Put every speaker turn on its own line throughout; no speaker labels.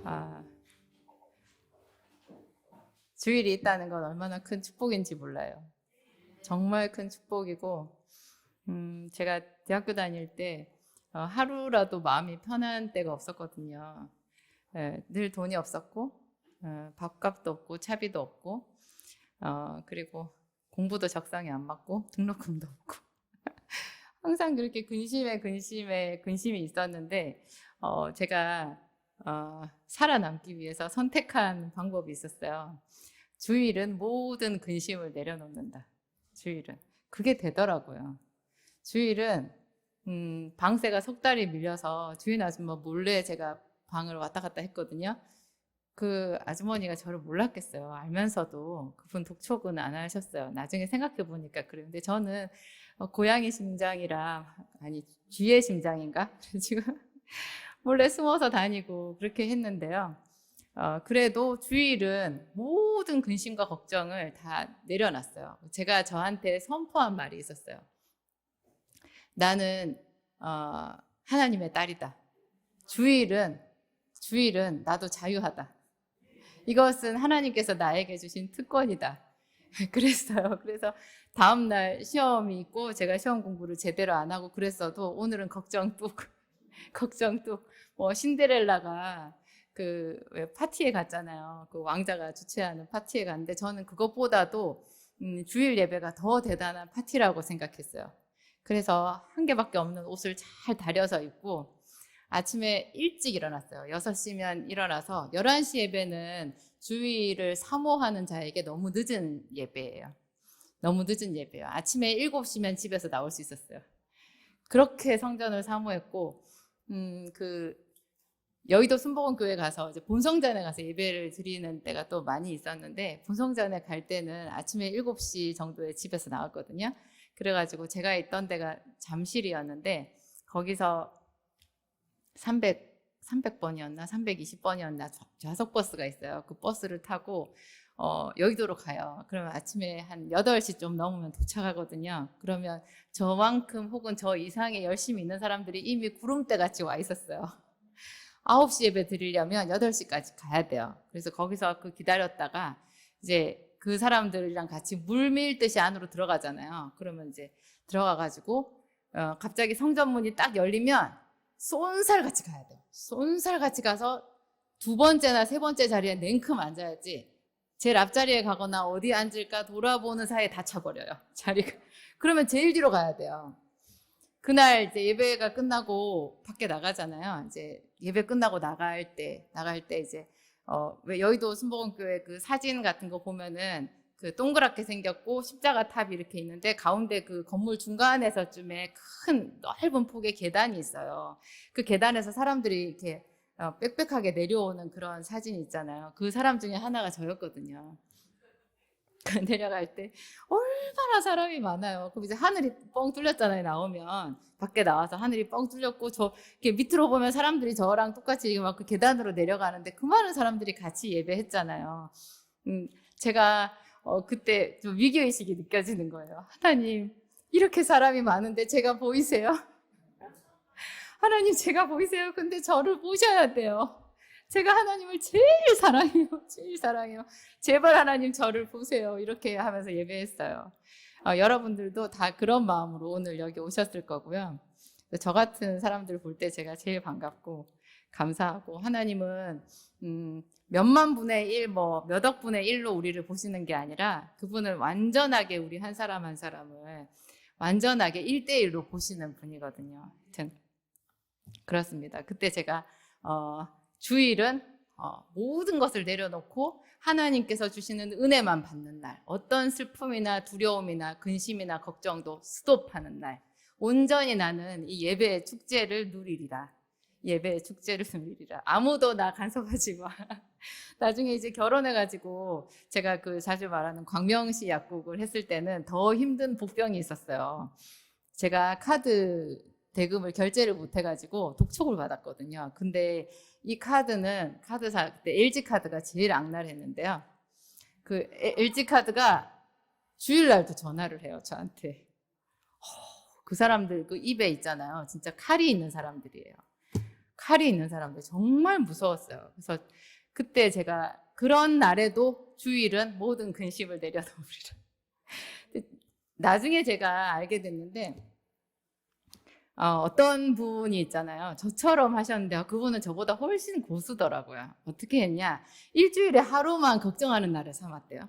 아, 주일이 있다는 건 얼마나 큰 축복인지 몰라요. 정말 큰 축복이고, 제가 대학교 다닐 때 하루라도 마음이 편한 때가 없었거든요. 예, 늘 돈이 없었고, 밥값도 없고, 차비도 없고, 그리고 공부도 적성에 안 맞고, 등록금도 없고. 항상 그렇게 근심이 있었는데, 제가 살아남기 위해서 선택한 방법이 있었어요. 주일은 모든 근심을 내려놓는다. 주일은. 그게 되더라고요. 주일은 방세가 석 달이 밀려서 주인 아줌마 몰래 제가 방을 왔다 갔다 했거든요. 그 아주머니가 저를 몰랐겠어요. 알면서도 그분 독촉은 안 하셨어요. 나중에 생각해 보니까 그래요. 근데 저는 고양이 심장이라, 아니 쥐의 심장인가? 지금 몰래 숨어서 다니고 그렇게 했는데요. 그래도 주일은 모든 근심과 걱정을 다 내려놨어요. 제가 저한테 선포한 말이 있었어요. 나는 하나님의 딸이다. 주일은 나도 자유하다. 이것은 하나님께서 나에게 주신 특권이다. 그랬어요. 그래서 다음날 시험이 있고 제가 시험 공부를 제대로 안 하고 그랬어도 오늘은 걱정 뚝, 걱정 뚝. 신데렐라가 왜 파티에 갔잖아요. 그 왕자가 주최하는 파티에 갔는데 저는 그것보다도 주일 예배가 더 대단한 파티라고 생각했어요. 그래서 한 개밖에 없는 옷을 잘 다려서 입고 아침에 일찍 일어났어요. 6시면 일어나서 11시 예배는 주일을 사모하는 자에게 너무 늦은 예배예요. 너무 늦은 예배예요. 아침에 7시면 집에서 나올 수 있었어요. 그렇게 성전을 사모했고 여의도 순복음교회 가서 이제 본성전에 가서 예배를 드리는 때가 또 많이 있었는데 본성전에 갈 때는 아침에 7시 정도에 집에서 나왔거든요. 그래가지고 제가 있던 데가 잠실이었는데 거기서 300번이었나 320번이었나 좌석버스가 있어요. 그 버스를 타고 여의도로 가요. 그러면 아침에 한 8시 좀 넘으면 도착하거든요. 그러면 저만큼 혹은 저 이상의 열심히 있는 사람들이 이미 구름대 같이 와 있었어요. 9시 예배 드리려면 8시까지 가야 돼요. 그래서 거기서 기다렸다가 이제 그 사람들이랑 같이 물 밀듯이 안으로 들어가잖아요. 그러면 이제 들어가가지고 갑자기 성전문이 딱 열리면 쏜살같이 가야 돼요. 쏜살같이 가서 두 번째나 세 번째 자리에 냉큼 앉아야지 제일 앞자리에 가거나 어디 앉을까 돌아보는 사이에 다쳐버려요. 자리가. 그러면 제일 뒤로 가야 돼요. 그날 이제 예배가 끝나고 밖에 나가잖아요. 이제 예배 끝나고 나갈 때 이제 왜 여의도 순복음교회 그 사진 같은 거 보면은 그 동그랗게 생겼고 십자가 탑이 이렇게 있는데 가운데 그 건물 중간에서쯤에 큰 넓은 폭의 계단이 있어요. 그 계단에서 사람들이 이렇게 빽빽하게 내려오는 그런 사진이 있잖아요. 그 사람 중에 하나가 저였거든요. 내려갈 때 얼마나 사람이 많아요. 그럼 이제 하늘이 뻥 뚫렸잖아요. 나오면 밖에 나와서 하늘이 뻥 뚫렸고 저 이렇게 밑으로 보면 사람들이 저랑 똑같이 막 그 계단으로 내려가는데 그 많은 사람들이 같이 예배했잖아요. 제가 그때 좀 위기의식이 느껴지는 거예요. 하나님, 이렇게 사람이 많은데 제가 보이세요? 하나님, 제가 보이세요? 근데 저를 보셔야 돼요. 제가 하나님을 제일 사랑해요. 제일 사랑해요. 제발 하나님 저를 보세요. 이렇게 하면서 예배했어요. 여러분들도 다 그런 마음으로 오늘 여기 오셨을 거고요. 저 같은 사람들 볼 때 제가 제일 반갑고 감사하고 하나님은 몇만 분의 1, 몇억 분의 1로 우리를 보시는 게 아니라 그분은 완전하게 우리 한 사람 한 사람을 완전하게 1대1로 보시는 분이거든요. 하여튼 그렇습니다. 그때 제가 주일은 모든 것을 내려놓고 하나님께서 주시는 은혜만 받는 날, 어떤 슬픔이나 두려움이나 근심이나 걱정도 스톱하는 날, 온전히 나는 이 예배의 축제를 누리리라. 예배의 축제를 누리리라. 아무도 나 간섭하지 마. 나중에 이제 결혼해가지고 제가 자주 말하는 광명시 약국을 했을 때는 더 힘든 복병이 있었어요. 제가 카드 대금을 결제를 못 해가지고 독촉을 받았거든요. 근데 이 카드는 카드사 그때 LG 카드가 제일 악랄했는데요. 그 LG 카드가 주일날도 전화를 해요, 저한테. 그 사람들 그 입에 있잖아요. 진짜 칼이 있는 사람들이에요. 칼이 있는 사람들 정말 무서웠어요. 그래서 그때 제가 그런 날에도 주일은 모든 근심을 내려놓으리라. 나중에 제가 알게 됐는데 어떤 분이 있잖아요. 저처럼 하셨는데 그분은 저보다 훨씬 고수더라고요. 어떻게 했냐? 일주일에 하루만 걱정하는 날을 삼았대요.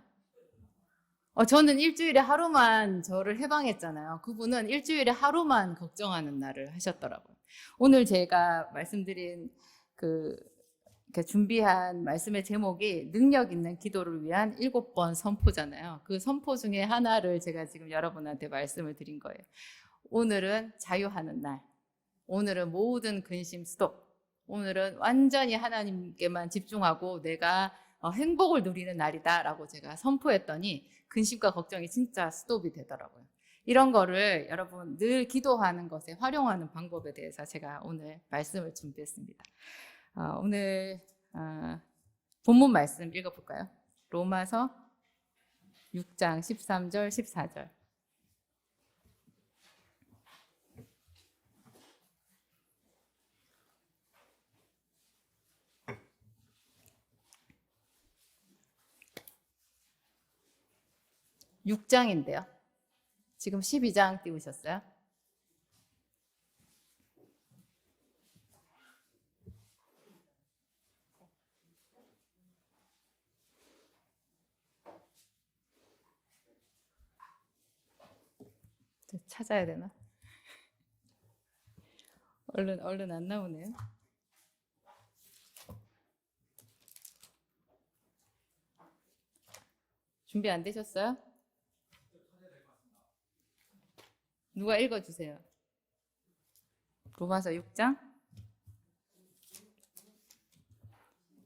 저는 일주일에 하루만 저를 해방했잖아요. 그분은 일주일에 하루만 걱정하는 날을 하셨더라고요. 오늘 제가 말씀드린 이렇게 준비한 말씀의 제목이 능력 있는 기도를 위한 7번 선포잖아요. 그 선포 중에 하나를 제가 지금 여러분한테 말씀을 드린 거예요. 오늘은 자유하는 날. 오늘은 모든 근심 스톱. 오늘은 완전히 하나님께만 집중하고 내가 행복을 누리는 날이다라고 제가 선포했더니 근심과 걱정이 진짜 스톱이 되더라고요. 이런 거를 여러분 늘 기도하는 것에 활용하는 방법에 대해서 제가 오늘 말씀을 준비했습니다. 오늘 본문 말씀 읽어볼까요? 로마서 6장 13절 14절. (6장인데요) 지금 12장 띄우셨어요? 찾아야 되나? 얼른 안 나오네요. 준비 안 되셨어요? 누가 읽어주세요. 로마서 6장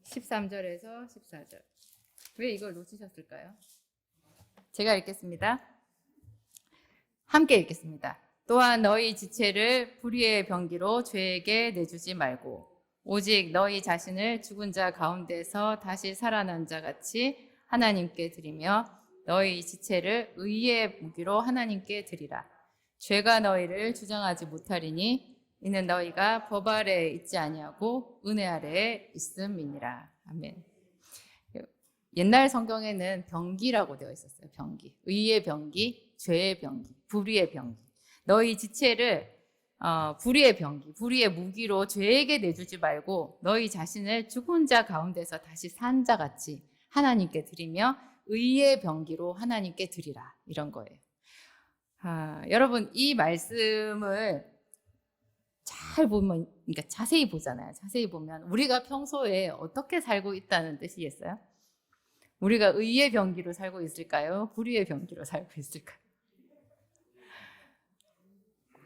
13절에서 14절. 왜 이걸 놓치셨을까요? 제가 읽겠습니다. 함께 읽겠습니다. 또한 너희 지체를 불의의 병기로 죄에게 내주지 말고 오직 너희 자신을 죽은 자 가운데서 다시 살아난 자 같이 하나님께 드리며 너희 지체를 의의 무기로 하나님께 드리라. 죄가 너희를 주장하지 못하리니 이는 너희가 법 아래에 있지 아니하고 은혜 아래에 있음이니라. 아멘. 옛날 성경에는 병기라고 되어 있었어요. 병기. 의의 병기, 죄의 병기, 불의의 병기. 너희 지체를 불의의 병기, 불의의 무기로 죄에게 내주지 말고 너희 자신을 죽은 자 가운데서 다시 산 자 같이 하나님께 드리며 의의 병기로 하나님께 드리라. 이런 거예요. 여러분 이 말씀을 잘 보면, 그러니까 자세히 보잖아요. 자세히 보면 우리가 평소에 어떻게 살고 있다는 뜻이겠어요? 우리가 의의 병기로 살고 있을까요? 불의의 병기로 살고 있을까요?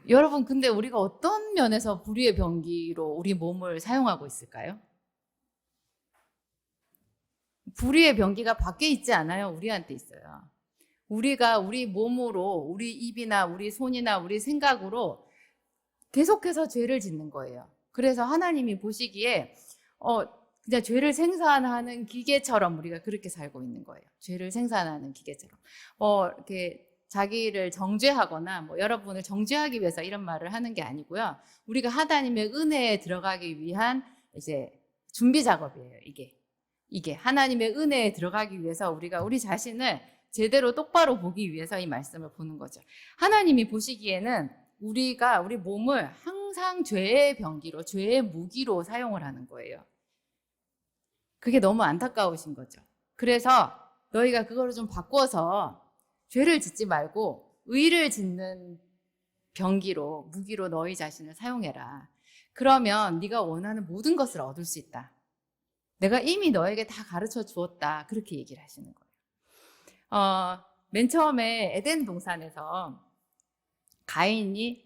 여러분 근데 우리가 어떤 면에서 불의의 병기로 우리 몸을 사용하고 있을까요? 불의의 병기가 밖에 있지 않아요. 우리한테 있어요. 우리가 우리 몸으로, 우리 입이나 우리 손이나 우리 생각으로 계속해서 죄를 짓는 거예요. 그래서 하나님이 보시기에 그냥 죄를 생산하는 기계처럼 우리가 그렇게 살고 있는 거예요. 죄를 생산하는 기계처럼. 이렇게 자기를 정죄하거나 여러분을 정죄하기 위해서 이런 말을 하는 게 아니고요. 우리가 하나님의 은혜에 들어가기 위한 이제 준비 작업이에요. 이게 하나님의 은혜에 들어가기 위해서 우리가 우리 자신을 제대로 똑바로 보기 위해서 이 말씀을 보는 거죠. 하나님이 보시기에는 우리가 우리 몸을 항상 죄의 병기로, 죄의 무기로 사용을 하는 거예요. 그게 너무 안타까우신 거죠. 그래서 너희가 그거를 좀 바꿔서 죄를 짓지 말고 의를 짓는 병기로, 무기로 너희 자신을 사용해라. 그러면 네가 원하는 모든 것을 얻을 수 있다. 내가 이미 너에게 다 가르쳐 주었다. 그렇게 얘기를 하시는 거예요. 맨 처음에 에덴 동산에서 가인이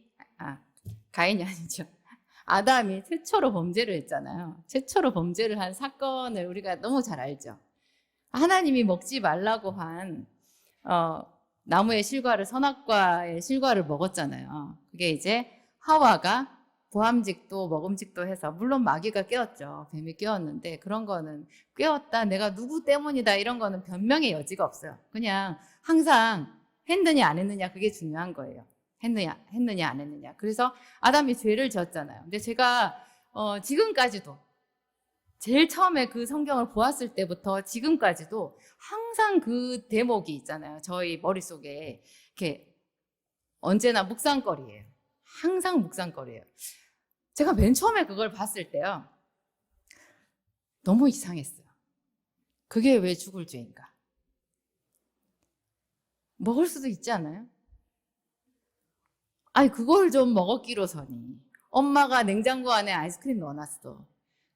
아니죠. 아담이 최초로 범죄를 했잖아요. 최초로 범죄를 한 사건을 우리가 너무 잘 알죠. 하나님이 먹지 말라고 한 나무의 실과를, 선악과의 실과를 먹었잖아요. 그게 이제 하와가 보암직도 먹음직도 해서, 물론 마귀가 깨웠죠. 뱀이 깨웠는데 그런 거는 깨웠다, 내가 누구 때문이다 이런 거는 변명의 여지가 없어요. 그냥 항상 했느냐 안 했느냐 그게 중요한 거예요. 했느냐 안 했느냐. 그래서 아담이 죄를 지었잖아요. 근데 제가 지금까지도 제일 처음에 그 성경을 보았을 때부터 지금까지도 항상 그 대목이 있잖아요. 저희 머릿속에 이렇게 언제나 묵상거리예요. 항상 묵상거리예요. 제가 맨 처음에 그걸 봤을 때요. 너무 이상했어요. 그게 왜 죽을 죄인가? 먹을 수도 있지 않아요? 아니, 그걸 좀 먹었기로서니. 엄마가 냉장고 안에 아이스크림 넣어놨어.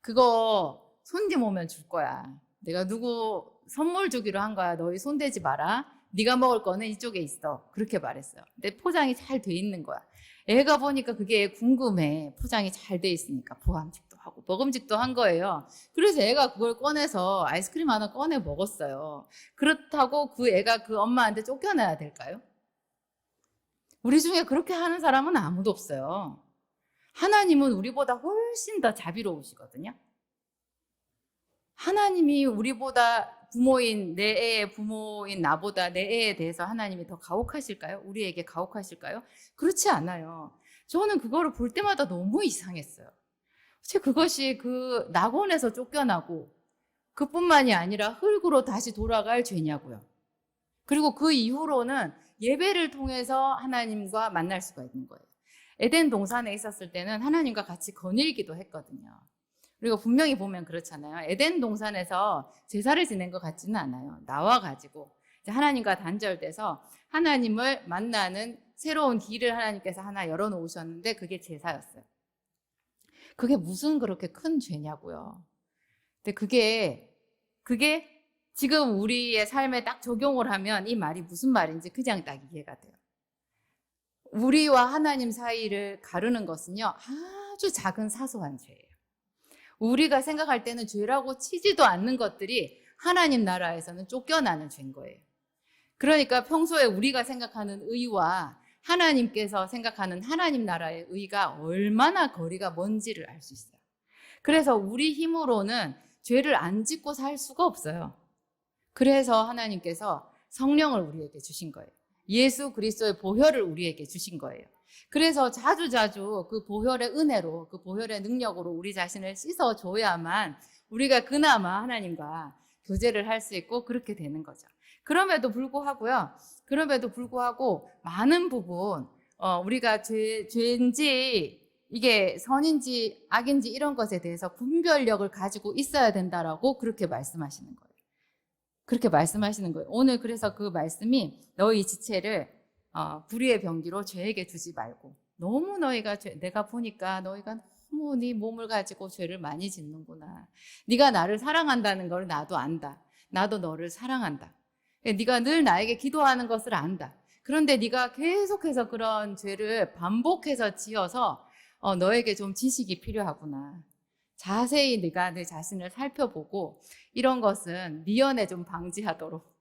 그거 손님 오면 줄 거야. 내가 누구 선물 주기로 한 거야. 너희 손대지 마라. 네가 먹을 거는 이쪽에 있어. 그렇게 말했어요. 근데 포장이 잘 돼 있는 거야. 애가 보니까 그게 궁금해. 포장이 잘 돼 있으니까 보관직도 하고 먹음직도 한 거예요. 그래서 애가 그걸 꺼내서 아이스크림 하나 꺼내 먹었어요. 그렇다고 그 애가 그 엄마한테 쫓겨나야 될까요? 우리 중에 그렇게 하는 사람은 아무도 없어요. 하나님은 우리보다 훨씬 더 자비로우시거든요. 하나님이 우리보다 부모인 내 애의 부모인 나보다 내 애에 대해서 하나님이 더 가혹하실까요? 우리에게 가혹하실까요? 그렇지 않아요. 저는 그거를 볼 때마다 너무 이상했어요. 그것이 그 낙원에서 쫓겨나고 그뿐만이 아니라 흙으로 다시 돌아갈 죄냐고요. 그리고 그 이후로는 예배를 통해서 하나님과 만날 수가 있는 거예요. 에덴 동산에 있었을 때는 하나님과 같이 거닐기도 했거든요. 그리고 분명히 보면 그렇잖아요. 에덴 동산에서 제사를 지낸 것 같지는 않아요. 나와가지고 하나님과 단절돼서 하나님을 만나는 새로운 길을 하나님께서 하나 열어놓으셨는데 그게 제사였어요. 그게 무슨 그렇게 큰 죄냐고요. 근데 그게 지금 우리의 삶에 딱 적용을 하면 이 말이 무슨 말인지 그냥 딱 이해가 돼요. 우리와 하나님 사이를 가르는 것은요, 아주 작은 사소한 죄예요. 우리가 생각할 때는 죄라고 치지도 않는 것들이 하나님 나라에서는 쫓겨나는 죄인 거예요. 그러니까 평소에 우리가 생각하는 의와 하나님께서 생각하는 하나님 나라의 의가 얼마나 거리가 먼지를 알 수 있어요. 그래서 우리 힘으로는 죄를 안 짓고 살 수가 없어요. 그래서 하나님께서 성령을 우리에게 주신 거예요. 예수 그리스도의 보혈을 우리에게 주신 거예요. 그래서 자주자주 그 보혈의 은혜로, 그 보혈의 능력으로 우리 자신을 씻어줘야만 우리가 그나마 하나님과 교제를 할 수 있고 그렇게 되는 거죠. 그럼에도 불구하고 많은 부분 우리가 죄인지 이게 선인지 악인지 이런 것에 대해서 분별력을 가지고 있어야 된다라고 그렇게 말씀하시는 거예요. 오늘 그래서 그 말씀이 너희 지체를 불의의 병기로 죄에게 두지 말고 너무 내가 보니까 너희가 너무 네 몸을 가지고 죄를 많이 짓는구나. 네가 나를 사랑한다는 걸 나도 안다. 나도 너를 사랑한다. 네가 늘 나에게 기도하는 것을 안다. 그런데 네가 계속해서 그런 죄를 반복해서 지어서 너에게 좀 지식이 필요하구나. 자세히 네가 내 자신을 살펴보고 이런 것은 미연에 좀 방지하도록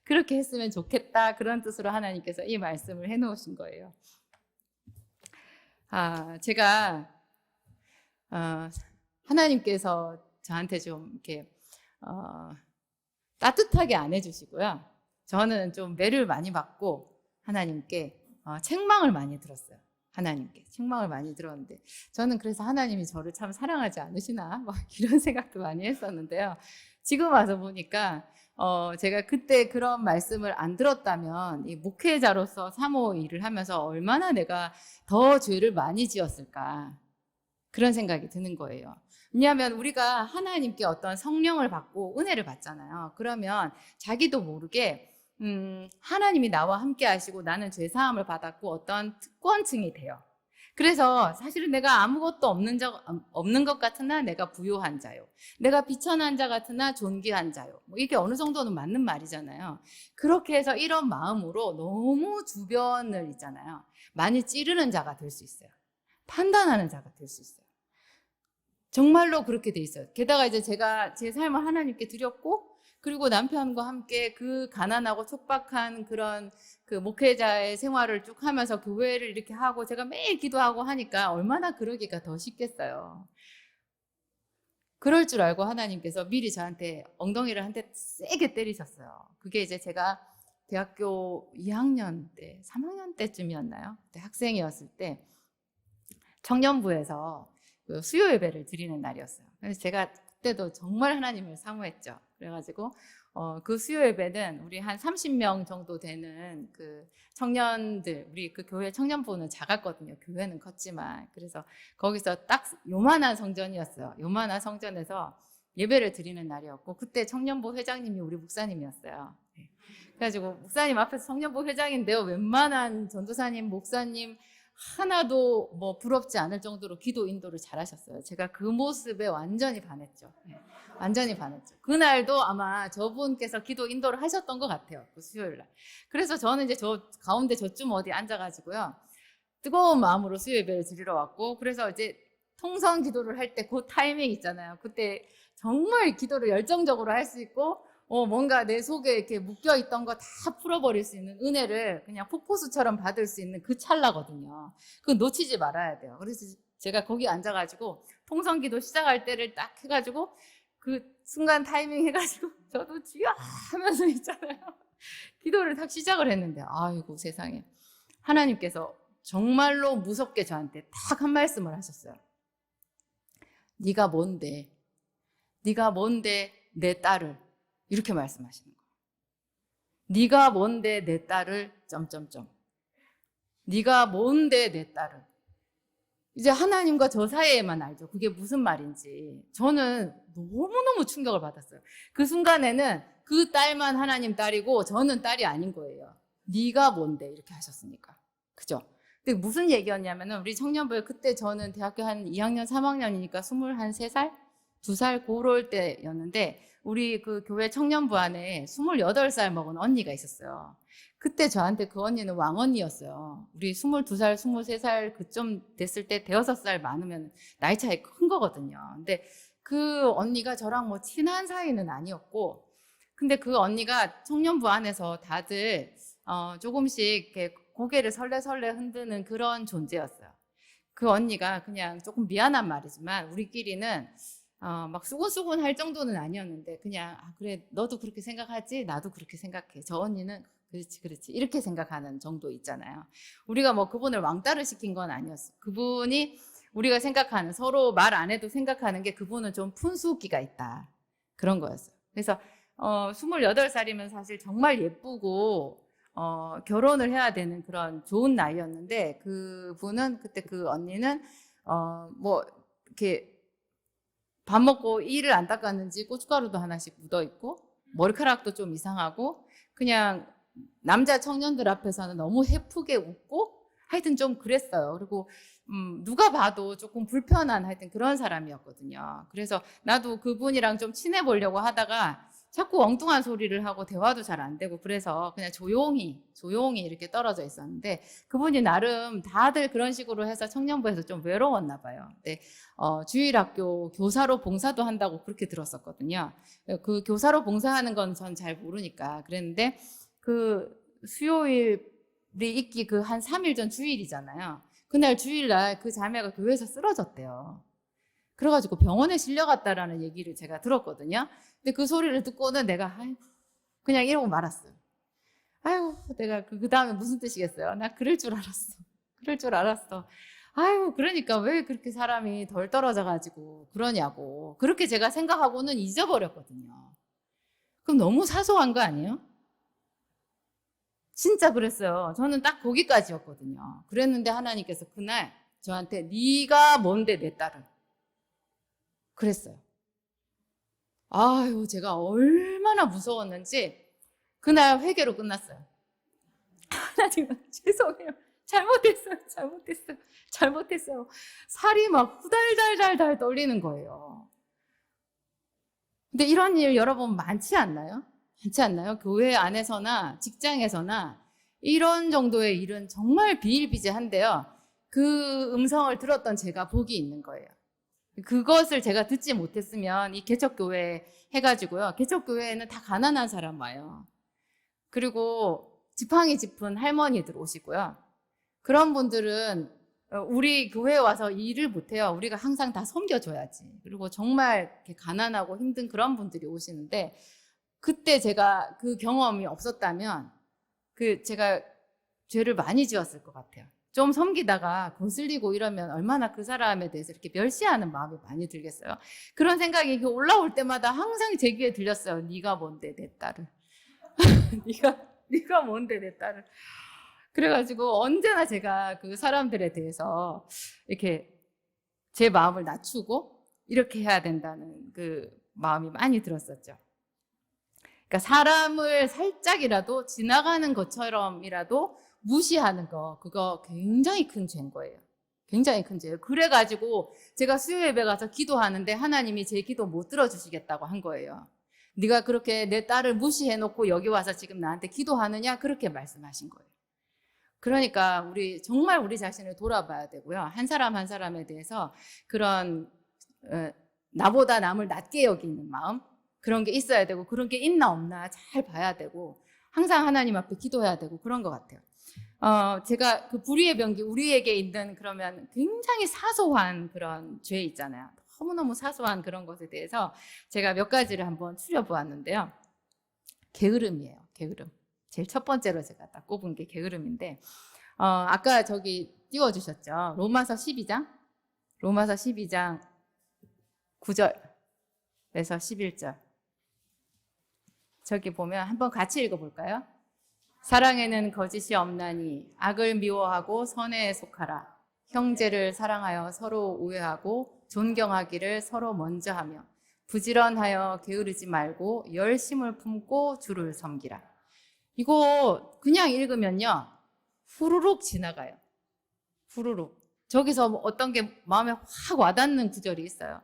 그렇게 했으면 좋겠다. 그런 뜻으로 하나님께서 이 말씀을 해놓으신 거예요. 제가 하나님께서 저한테 좀 이렇게 따뜻하게 안 해주시고요. 저는 좀 매를 많이 받고 하나님께 책망을 많이 들었어요. 하나님께 책망을 많이 들었는데 저는 그래서 하나님이 저를 참 사랑하지 않으시나 막 이런 생각도 많이 했었는데요. 지금 와서 보니까 제가 그때 그런 말씀을 안 들었다면 이 목회자로서 사모 일을 하면서 얼마나 내가 더 죄를 많이 지었을까 그런 생각이 드는 거예요. 왜냐하면 우리가 하나님께 어떤 성령을 받고 은혜를 받잖아요. 그러면 자기도 모르게 하나님이 나와 함께 하시고 나는 죄사함을 받았고 어떤 특권층이 돼요. 그래서 사실은 내가 아무것도 없는 것 같으나 내가 부요한 자요. 내가 비천한 자 같으나 존귀한 자요. 이게 어느 정도는 맞는 말이잖아요. 그렇게 해서 이런 마음으로 너무 주변을 있잖아요. 많이 찌르는 자가 될 수 있어요. 판단하는 자가 될 수 있어요. 정말로 그렇게 돼 있어요. 게다가 이제 제가 제 삶을 하나님께 드렸고 그리고 남편과 함께 그 가난하고 촉박한 그런 그 목회자의 생활을 쭉 하면서 교회를 이렇게 하고 제가 매일 기도하고 하니까 얼마나 그러기가 더 쉽겠어요. 그럴 줄 알고 하나님께서 미리 저한테 엉덩이를 한 대 세게 때리셨어요. 그게 이제 제가 대학교 2학년 때, 3학년 때쯤이었나요? 그때 학생이었을 때 청년부에서 그 수요 예배를 드리는 날이었어요. 그래서 제가 그때도 정말 하나님을 사모했죠. 그래가지고 그 수요 예배는 우리 한 30명 정도 되는 그 청년들, 우리 그 교회 청년부는 작았거든요. 교회는 컸지만. 그래서 거기서 딱 요만한 성전이었어요. 요만한 성전에서 예배를 드리는 날이었고, 그때 청년부 회장님이 우리 목사님이었어요. 그래가지고 목사님 앞에서 청년부 회장인데요, 웬만한 전도사님, 목사님 하나도 뭐 부럽지 않을 정도로 기도 인도를 잘하셨어요. 제가 그 모습에 완전히 반했죠. 완전히 반했죠. 그날도 아마 저분께서 기도 인도를 하셨던 것 같아요. 그 수요일 날. 그래서 저는 이제 저 가운데 저쯤 어디 앉아가지고요, 뜨거운 마음으로 수요 예배를 드리러 왔고, 그래서 이제 통성 기도를 할 때 그 타이밍 있잖아요. 그때 정말 기도를 열정적으로 할 수 있고, 뭔가 내 속에 이렇게 묶여있던 거 다 풀어버릴 수 있는 은혜를 그냥 폭포수처럼 받을 수 있는 그 찰나거든요. 그거 놓치지 말아야 돼요. 그래서 제가 거기 앉아가지고 통성기도 시작할 때를 딱 해가지고 그 순간 타이밍 해가지고 저도 주여 하면서 있잖아요. 기도를 딱 시작을 했는데, 아이고 세상에, 하나님께서 정말로 무섭게 저한테 딱 한 말씀을 하셨어요. 네가 뭔데 내 딸을, 이렇게 말씀하시는 거예요. 네가 뭔데 내 딸을 점점점. 네가 뭔데 내 딸을. 이제 하나님과 저 사이에만 알죠. 그게 무슨 말인지. 저는 너무너무 충격을 받았어요. 그 순간에는 그 딸만 하나님 딸이고 저는 딸이 아닌 거예요. 네가 뭔데 이렇게 하셨으니까. 그죠? 근데 무슨 얘기였냐면은, 우리 청년부에 그때 저는 대학교 한 2학년 3학년이니까 23살 2살 그럴 때였는데, 우리 그 교회 청년부 안에 28살 먹은 언니가 있었어요. 그때 저한테 그 언니는 왕언니였어요. 우리 22살, 23살 그쯤 됐을 때 5살 많으면 나이 차이 큰 거거든요. 근데 그 언니가 저랑 뭐 친한 사이는 아니었고, 근데 그 언니가 청년부 안에서 다들 조금씩 이렇게 고개를 설레설레 흔드는 그런 존재였어요. 그 언니가 그냥 조금 미안한 말이지만 우리끼리는 막 수군수군 할 정도는 아니었는데, 그냥 그래 너도 그렇게 생각하지, 나도 그렇게 생각해, 저 언니는 그렇지 이렇게 생각하는 정도 있잖아요. 우리가 뭐 그분을 왕따를 시킨 건 아니었어. 그분이 우리가 생각하는, 서로 말 안 해도 생각하는 게, 그분은 좀 푼수기가 있다, 그런 거였어요. 그래서 28살이면 사실 정말 예쁘고 결혼을 해야 되는 그런 좋은 나이였는데, 그분은 그때, 그 언니는 뭐 이렇게 밥 먹고 이를 안 닦았는지 고춧가루도 하나씩 묻어 있고, 머리카락도 좀 이상하고, 그냥 남자 청년들 앞에서는 너무 해프게 웃고, 하여튼 좀 그랬어요. 그리고 누가 봐도 조금 불편한 하여튼 그런 사람이었거든요. 그래서 나도 그분이랑 좀 친해 보려고 하다가 자꾸 엉뚱한 소리를 하고 대화도 잘 안 되고, 그래서 그냥 조용히 이렇게 떨어져 있었는데, 그분이 나름 다들 그런 식으로 해서 청년부에서 좀 외로웠나 봐요. 근데 주일학교 교사로 봉사도 한다고 그렇게 들었었거든요. 그 교사로 봉사하는 건 전 잘 모르니까 그랬는데, 그 수요일이 있기 그 한 3일 전 주일이잖아요. 그날 주일날 그 자매가 교회에서 쓰러졌대요. 그래가지고 병원에 실려갔다라는 얘기를 제가 들었거든요. 근데 그 소리를 듣고는 내가 그냥 이러고 말았어요. 내가 그 다음에 무슨 뜻이겠어요? 나 그럴 줄 알았어. 그러니까 왜 그렇게 사람이 덜 떨어져가지고 그러냐고, 그렇게 제가 생각하고는 잊어버렸거든요. 그럼 너무 사소한 거 아니에요? 진짜 그랬어요. 저는 딱 거기까지였거든요. 그랬는데 하나님께서 그날 저한테 네가 뭔데 내 딸을, 그랬어요. 제가 얼마나 무서웠는지. 그날 회개로 끝났어요. 하나님, 죄송해요. 잘못했어요. 살이 막 후달달달달 떨리는 거예요. 근데 이런 일 여러분 많지 않나요? 교회 안에서나 직장에서나 이런 정도의 일은 정말 비일비재한데요. 그 음성을 들었던 제가 복이 있는 거예요. 그것을 제가 듣지 못했으면, 이 개척교회 해가지고요, 개척교회에는 다 가난한 사람 와요. 그리고 지팡이 짚은 할머니들 오시고요. 그런 분들은 우리 교회에 와서 일을 못해요. 우리가 항상 다 섬겨줘야지. 그리고 정말 이렇게 가난하고 힘든 그런 분들이 오시는데, 그때 제가 그 경험이 없었다면 제가 죄를 많이 지었을 것 같아요. 좀 섬기다가 거슬리고 이러면 얼마나 그 사람에 대해서 이렇게 멸시하는 마음이 많이 들겠어요. 그런 생각이 이렇게 올라올 때마다 항상 제 귀에 들렸어요. 네가 뭔데 내 딸을. 네가 뭔데 내 딸을. 그래가지고 언제나 제가 그 사람들에 대해서 이렇게 제 마음을 낮추고 이렇게 해야 된다는 그 마음이 많이 들었었죠. 그러니까 사람을 살짝이라도 지나가는 것처럼이라도 무시하는 거, 그거 굉장히 큰 죄인 거예요. 굉장히 큰 죄예요. 그래가지고 제가 수요 예배 가서 기도하는데 하나님이 제 기도 못 들어주시겠다고 한 거예요. 네가 그렇게 내 딸을 무시해놓고 여기 와서 지금 나한테 기도하느냐? 그렇게 말씀하신 거예요. 그러니까 우리 정말 우리 자신을 돌아봐야 되고요. 한 사람 한 사람에 대해서 그런 나보다 남을 낮게 여기는 마음, 그런 게 있어야 되고, 그런 게 있나 없나 잘 봐야 되고, 항상 하나님 앞에 기도해야 되고 그런 것 같아요. 제가 그 불의의 병기, 우리에게 있는 그러면 굉장히 사소한 그런 죄 있잖아요. 너무너무 사소한 그런 것에 대해서 제가 몇 가지를 한번 추려보았는데요. 게으름이에요. 게으름. 제일 첫 번째로 제가 딱 꼽은 게 게으름인데, 아까 저기 띄워주셨죠. 로마서 12장 9절에서 11절. 저기 보면 한번 같이 읽어볼까요? 사랑에는 거짓이 없나니 악을 미워하고 선에 속하라. 형제를 사랑하여 서로 우애하고 존경하기를 서로 먼저 하며 부지런하여 게으르지 말고 열심을 품고 주를 섬기라. 이거 그냥 읽으면요 후루룩 지나가요. 후루룩. 저기서 어떤 게 마음에 확 와닿는 구절이 있어요.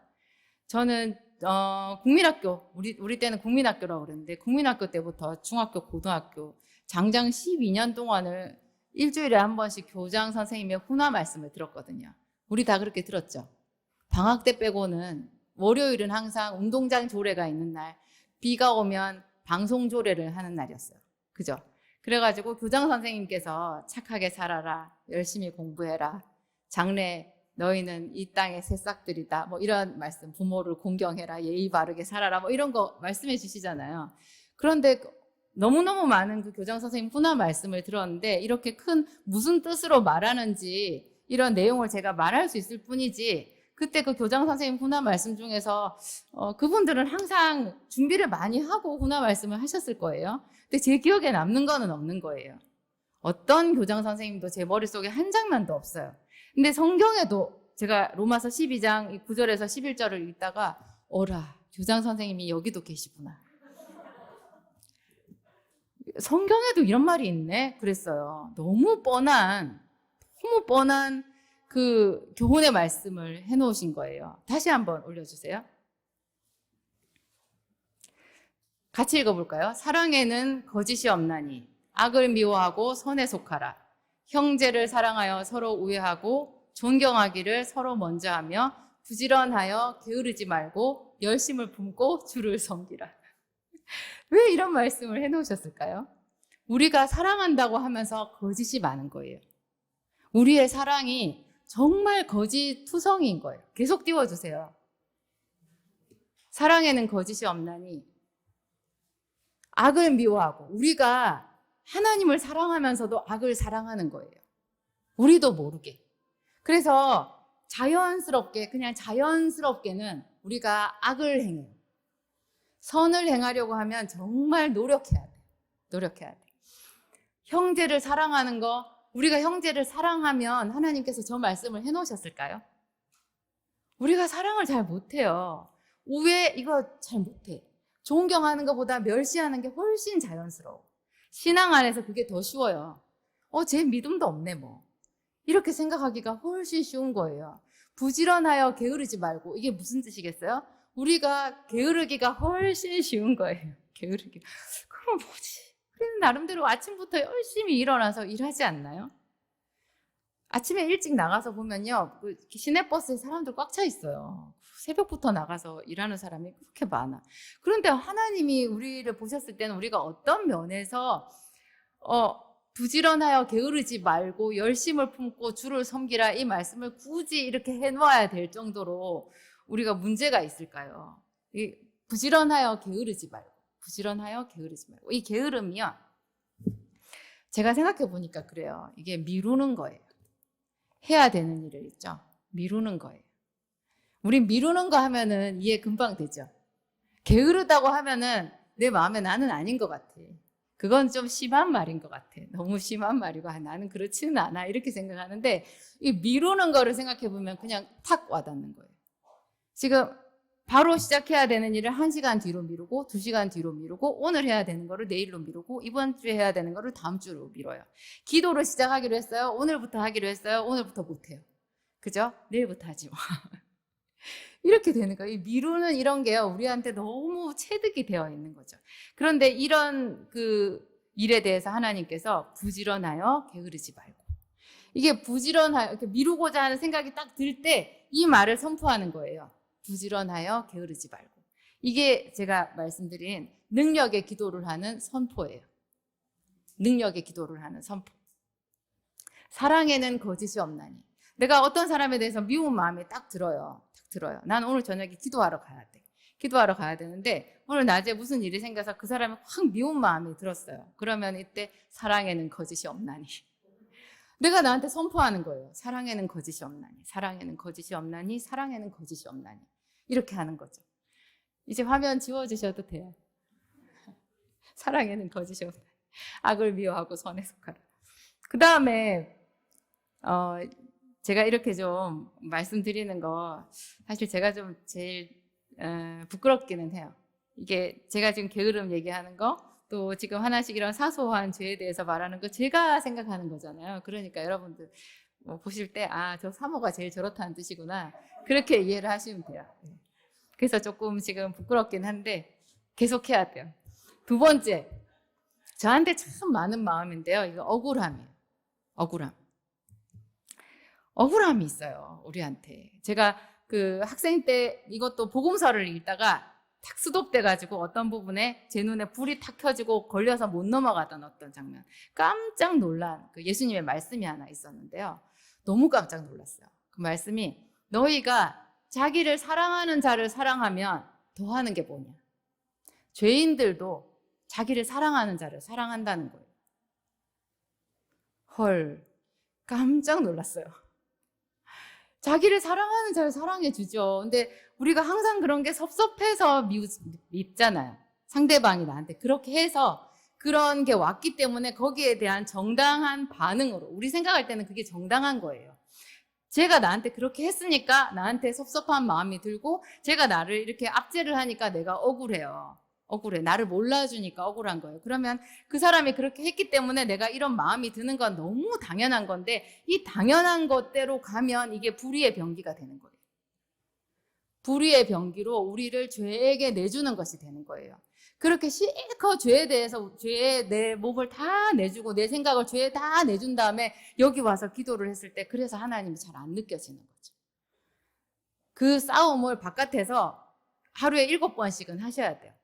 저는 국민학교, 우리 때는 국민학교라고 그랬는데, 국민학교 때부터 중학교, 고등학교 장장 12년 동안을 일주일에 한 번씩 교장 선생님의 훈화 말씀을 들었거든요. 우리 다 그렇게 들었죠. 방학 때 빼고는 월요일은 항상 운동장 조례가 있는 날, 비가 오면 방송 조례를 하는 날이었어요. 그죠? 그래가지고 교장 선생님께서 착하게 살아라, 열심히 공부해라, 장래 너희는 이 땅의 새싹들이다, 뭐 이런 말씀, 부모를 공경해라, 예의 바르게 살아라, 뭐 이런 거 말씀해 주시잖아요. 그런데 너무너무 많은 그 교장 선생님 훈화 말씀을 들었는데, 이렇게 큰 무슨 뜻으로 말하는지 이런 내용을 제가 말할 수 있을 뿐이지, 그때 그 교장 선생님 훈화 말씀 중에서 그분들은 항상 준비를 많이 하고 훈화 말씀을 하셨을 거예요. 근데 제 기억에 남는 거는 없는 거예요. 어떤 교장 선생님도 제 머릿속에 한 장면도 없어요. 근데 성경에도 제가 로마서 12장 9절에서 11절을 읽다가 어라, 교장 선생님이 여기도 계시구나. 성경에도 이런 말이 있네 그랬어요. 너무 뻔한 그 교훈의 말씀을 해놓으신 거예요. 다시 한번 올려주세요. 같이 읽어볼까요? 사랑에는 거짓이 없나니 악을 미워하고 선에 속하라. 형제를 사랑하여 서로 우애하고 존경하기를 서로 먼저 하며 부지런하여 게으르지 말고 열심을 품고 주를 섬기라. 왜 이런 말씀을 해놓으셨을까요? 우리가 사랑한다고 하면서 거짓이 많은 거예요. 우리의 사랑이 정말 거짓투성이인 거예요. 계속 띄워주세요. 사랑에는 거짓이 없나니 악을 미워하고, 우리가 하나님을 사랑하면서도 악을 사랑하는 거예요. 우리도 모르게. 그래서 그냥 자연스럽게는 우리가 악을 행해요. 선을 행하려고 하면 정말 노력해야 돼. 형제를 사랑하는 거, 우리가 형제를 사랑하면 하나님께서 저 말씀을 해놓으셨을까요? 우리가 사랑을 잘 못해요. 우애 이거 잘 못해. 존경하는 것보다 멸시하는 게 훨씬 자연스러워. 신앙 안에서 그게 더 쉬워요. 쟤 믿음도 없네 뭐. 이렇게 생각하기가 훨씬 쉬운 거예요. 부지런하여 게으르지 말고, 이게 무슨 뜻이겠어요? 우리가 게으르기가 훨씬 쉬운 거예요. 게으르기. 그럼 뭐지? 우리는 나름대로 아침부터 열심히 일어나서 일하지 않나요? 아침에 일찍 나가서 보면요, 그 시내버스에 사람들 꽉 차 있어요. 새벽부터 나가서 일하는 사람이 그렇게 많아. 그런데 하나님이 우리를 보셨을 때는 우리가 어떤 면에서 부지런하여 게으르지 말고 열심을 품고 주를 섬기라, 이 말씀을 굳이 이렇게 해놓아야 될 정도로 우리가 문제가 있을까요? 부지런하여 게으르지 말고. 이 게으름이요, 제가 생각해 보니까 그래요. 이게 미루는 거예요. 해야 되는 일을 있죠. 미루는 거예요. 우린 미루는 거 하면은 이해 금방 되죠. 게으르다고 하면은 내 마음에 나는 아닌 것 같아. 그건 좀 심한 말인 것 같아. 너무 심한 말이고 나는 그렇지는 않아 이렇게 생각하는데 이 미루는 거를 생각해 보면 그냥 탁 와닿는 거예요. 지금 바로 시작해야 되는 일을 1시간 뒤로 미루고 2시간 뒤로 미루고 오늘 해야 되는 거를 내일로 미루고 이번 주에 해야 되는 거를 다음 주로 미뤄요. 기도를 시작하기로 했어요. 오늘부터 하기로 했어요. 오늘부터 못해요. 그죠? 내일부터 하지 뭐. 이렇게 되는 거예요. 이 미루는 이런 게요, 우리한테 너무 체득이 되어 있는 거죠. 그런데 이런 그 일에 대해서 하나님께서 부지런하여 게으르지 말고. 이게 부지런하여, 이렇게 미루고자 하는 생각이 딱 들 때 이 말을 선포하는 거예요. 부지런하여 게으르지 말고. 이게 제가 말씀드린 능력의 기도를 하는 선포예요. 능력의 기도를 하는 선포. 사랑에는 거짓이 없나니. 내가 어떤 사람에 대해서 미운 마음이 딱 들어요. 난 오늘 저녁에 기도하러 가야 돼. 기도하러 가야 되는데 오늘 낮에 무슨 일이 생겨서 그 사람이 확 미운 마음이 들었어요. 그러면 이때 사랑에는 거짓이 없나니. 내가 나한테 선포하는 거예요. 사랑에는 거짓이 없나니. 사랑에는 거짓이 없나니. 사랑에는 거짓이 없나니. 이렇게 하는 거죠. 이제 화면 지워주셔도 돼요. 사랑에는 거짓이 없나니. 악을 미워하고 선에 속하라. 그 다음에 제가 이렇게 좀 말씀드리는 거 사실 제가 좀 제일 부끄럽기는 해요. 이게 제가 지금 게으름 얘기하는 거 또 지금 하나씩 이런 사소한 죄에 대해서 말하는 거 제가 생각하는 거잖아요. 그러니까 여러분들 보실 때 저 사모가 제일 저렇다는 뜻이구나 그렇게 이해를 하시면 돼요. 그래서 조금 지금 부끄럽긴 한데 계속해야 돼요. 두 번째, 저한테 참 많은 마음인데요. 이거 억울함이에요. 억울함이 있어요, 우리한테. 제가 그 학생 때 이것도 복음서를 읽다가 탁 수독돼가지고 어떤 부분에 제 눈에 불이 탁 켜지고 걸려서 못 넘어가던 어떤 장면. 깜짝 놀란 그 예수님의 말씀이 하나 있었는데요. 너무 깜짝 놀랐어요. 그 말씀이 너희가 자기를 사랑하는 자를 사랑하면 더하는 게 뭐냐. 죄인들도 자기를 사랑하는 자를 사랑한다는 거예요. 헐, 깜짝 놀랐어요. 자기를 사랑하는 자를 사랑해 주죠. 근데 우리가 항상 그런 게 섭섭해서 밉잖아요. 상대방이 나한테 그렇게 해서 그런 게 왔기 때문에 거기에 대한 정당한 반응으로 우리 생각할 때는 그게 정당한 거예요. 제가 나한테 그렇게 했으니까 나한테 섭섭한 마음이 들고 제가 나를 이렇게 압제를 하니까 내가 억울해요. 억울해. 나를 몰라주니까 억울한 거예요. 그러면 그 사람이 그렇게 했기 때문에 내가 이런 마음이 드는 건 너무 당연한 건데 이 당연한 것대로 가면 이게 불의의 병기가 되는 거예요. 불의의 병기로 우리를 죄에게 내주는 것이 되는 거예요. 그렇게 실컷 죄에 대해서 죄에 내 몫을 다 내주고 내 생각을 죄에 다 내준 다음에 여기 와서 기도를 했을 때 그래서 하나님이 잘 안 느껴지는 거죠. 그 싸움을 바깥에서 하루에 7번씩은 하셔야 돼요.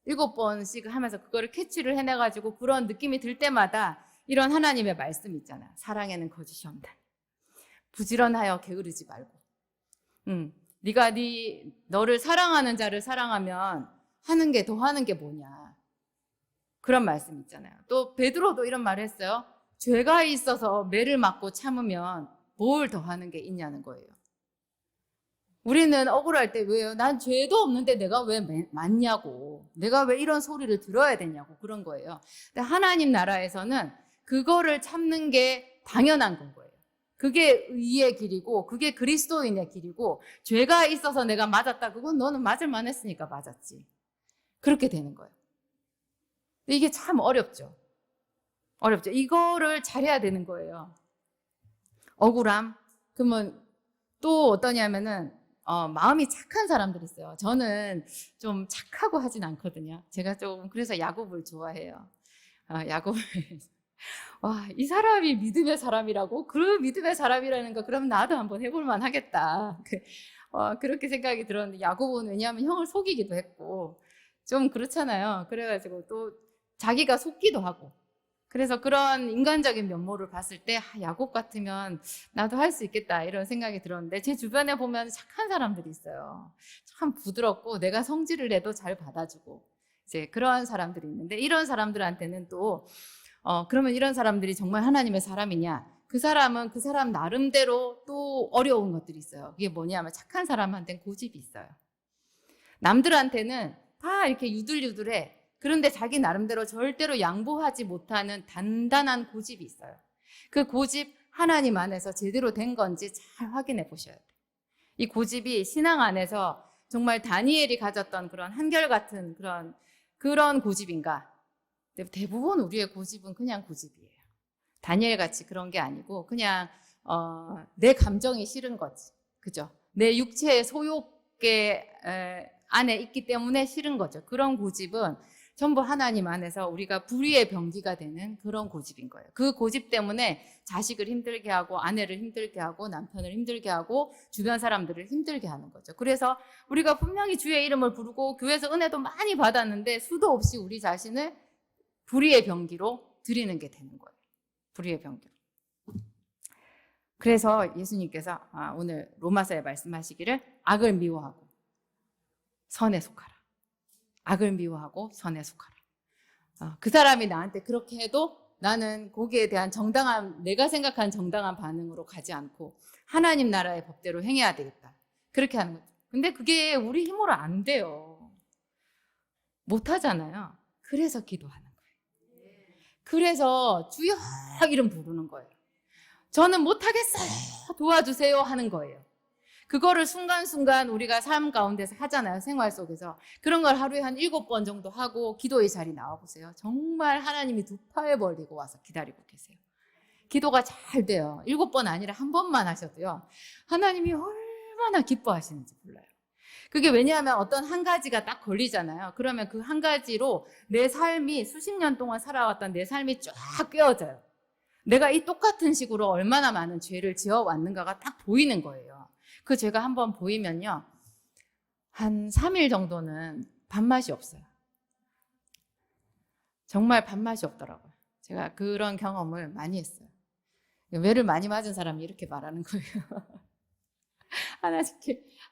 7번씩 하면서 그거를 캐치를 해내가지고 그런 느낌이 들 때마다 이런 하나님의 말씀 있잖아요. 사랑에는 거짓이 없다. 부지런하여 게으르지 말고. 네가 너를 사랑하는 자를 사랑하면 하는 게 더 하는 게 뭐냐. 그런 말씀 있잖아요. 또 베드로도 이런 말을 했어요. 죄가 있어서 매를 맞고 참으면 뭘 더 하는 게 있냐는 거예요. 우리는 억울할 때 왜요? 난 죄도 없는데 내가 왜 맞냐고. 내가 왜 이런 소리를 들어야 되냐고. 그런 거예요. 근데 하나님 나라에서는 그거를 참는 게 당연한 건 거예요. 그게 의의 길이고 그게 그리스도인의 길이고 죄가 있어서 내가 맞았다. 그건 너는 맞을 만했으니까 맞았지. 그렇게 되는 거예요. 근데 이게 참 어렵죠. 이거를 잘해야 되는 거예요. 억울함. 그러면 또 어떠냐면은 마음이 착한 사람들이 있어요. 저는 좀 착하고 하진 않거든요. 제가 좀 그래서 야곱을 좋아해요. 야곱을 와, 이 사람이 믿음의 사람이라고? 그 믿음의 사람이라는 거 그럼 나도 한번 해볼 만 하겠다. 그렇게 생각이 들었는데 야곱은 왜냐하면 형을 속이기도 했고 좀 그렇잖아요. 그래가지고 또 자기가 속기도 하고 그래서 그런 인간적인 면모를 봤을 때 야곱 같으면 나도 할 수 있겠다 이런 생각이 들었는데 제 주변에 보면 착한 사람들이 있어요. 참 부드럽고 내가 성질을 내도 잘 받아주고 이제 그런 사람들이 있는데 이런 사람들한테는 또 그러면 이런 사람들이 정말 하나님의 사람이냐? 그 사람은 그 사람 나름대로 또 어려운 것들이 있어요. 그게 뭐냐면 착한 사람한테는 고집이 있어요. 남들한테는 다 이렇게 유들유들해. 그런데 자기 나름대로 절대로 양보하지 못하는 단단한 고집이 있어요. 그 고집 하나님 안에서 제대로 된 건지 잘 확인해 보셔야 돼요. 이 고집이 신앙 안에서 정말 다니엘이 가졌던 그런 한결같은 그런 고집인가? 대부분 우리의 고집은 그냥 고집이에요. 다니엘 같이 그런 게 아니고 그냥 내 감정이 싫은 거지. 그죠? 내 육체의 소욕계 안에 있기 때문에 싫은 거죠. 그런 고집은 전부 하나님 안에서 우리가 불의의 병기가 되는 그런 고집인 거예요. 그 고집 때문에 자식을 힘들게 하고 아내를 힘들게 하고 남편을 힘들게 하고 주변 사람들을 힘들게 하는 거죠. 그래서 우리가 분명히 주의 이름을 부르고 교회에서 은혜도 많이 받았는데 수도 없이 우리 자신을 불의의 병기로 드리는 게 되는 거예요. 불의의 병기로. 그래서 예수님께서 오늘 로마서에 말씀하시기를 악을 미워하고 선에 속하라. 악을 미워하고 선에 속하라. 그 사람이 나한테 그렇게 해도 나는 거기에 대한 내가 생각한 정당한 반응으로 가지 않고 하나님 나라의 법대로 행해야 되겠다. 그렇게 하는 거죠. 근데 그게 우리 힘으로 안 돼요. 못 하잖아요. 그래서 기도하는 거예요. 그래서 주여 이름 부르는 거예요. 저는 못하겠어요. 도와주세요 하는 거예요. 그거를 순간순간 우리가 삶 가운데서 하잖아요. 생활 속에서. 그런 걸 하루에 한 7번 정도 하고 기도의 자리 나와보세요. 정말 하나님이 두 팔 벌리고 와서 기다리고 계세요. 기도가 잘 돼요. 7번 아니라 한 번만 하셔도요. 하나님이 얼마나 기뻐하시는지 몰라요. 그게 왜냐하면 어떤 한 가지가 딱 걸리잖아요. 그러면 그 한 가지로 내 삶이 수십 년 동안 살아왔던 내 삶이 쫙 꿰어져요. 내가 이 똑같은 식으로 얼마나 많은 죄를 지어왔는가가 딱 보이는 거예요. 그 죄가 한번 보이면요. 한 3일 정도는 밥맛이 없어요. 정말 밥맛이 없더라고요. 제가 그런 경험을 많이 했어요. 매를 많이 맞은 사람이 이렇게 말하는 거예요.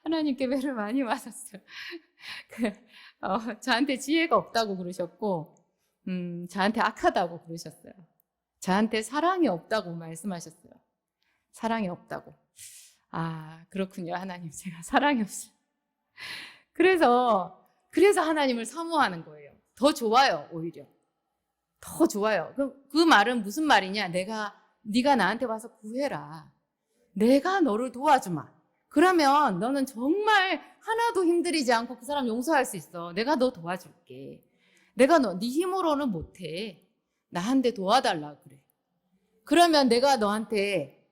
하나님께 매를 많이 맞았어요. 저한테 지혜가 없다고 그러셨고, 저한테 악하다고 그러셨어요. 저한테 사랑이 없다고 말씀하셨어요. 사랑이 없다고. 그렇군요. 하나님, 제가 사랑이 없어요. 그래서 하나님을 사모하는 거예요. 더 좋아요, 오히려. 더 좋아요. 그 말은 무슨 말이냐? 네가 나한테 와서 구해라. 내가 너를 도와주마. 그러면 너는 정말 하나도 힘들이지 않고 그 사람 용서할 수 있어. 내가 너 도와줄게. 내가 네 힘으로는 못해. 나한테 도와달라 그래. 그러면 내가 너한테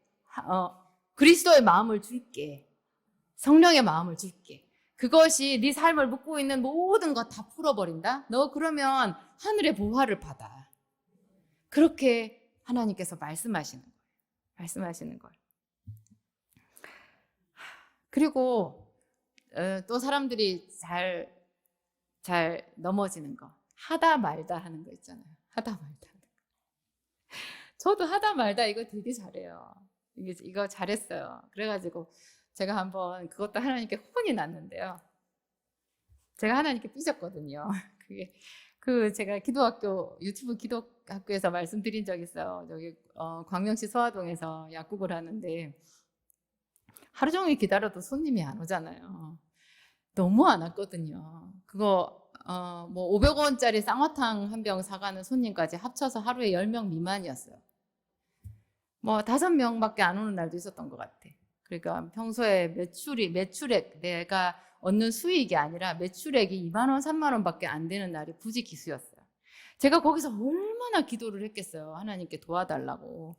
그리스도의 마음을 줄게. 성령의 마음을 줄게. 그것이 네 삶을 묶고 있는 모든 것 다 풀어버린다? 너 그러면 하늘의 보화를 받아. 그렇게 하나님께서 말씀하시는 거예요. 말씀하시는 거예요. 그리고 또 사람들이 잘 넘어지는 거. 하다 말다 하는 거 있잖아요. 하다 말다 하는 거. 저도 하다 말다 이거 되게 잘해요. 이거 잘했어요. 그래가지고 제가 한번 그것도 하나님께 혼이 났는데요. 제가 하나님께 삐졌거든요. 제가 유튜브 기도학교에서 말씀드린 적 있어요. 저기 광명시 소화동에서 약국을 하는데 하루 종일 기다려도 손님이 안 오잖아요. 너무 안 왔거든요. 그거 500원짜리 쌍화탕 한 병 사가는 손님까지 합쳐서 하루에 10명 미만이었어요. 5명밖에 안 오는 날도 있었던 것 같아. 그러니까 평소에 매출액, 내가 얻는 수익이 아니라 매출액이 2만 원, 3만 원밖에 안 되는 날이 부지기수였어요. 제가 거기서 얼마나 기도를 했겠어요. 하나님께 도와달라고.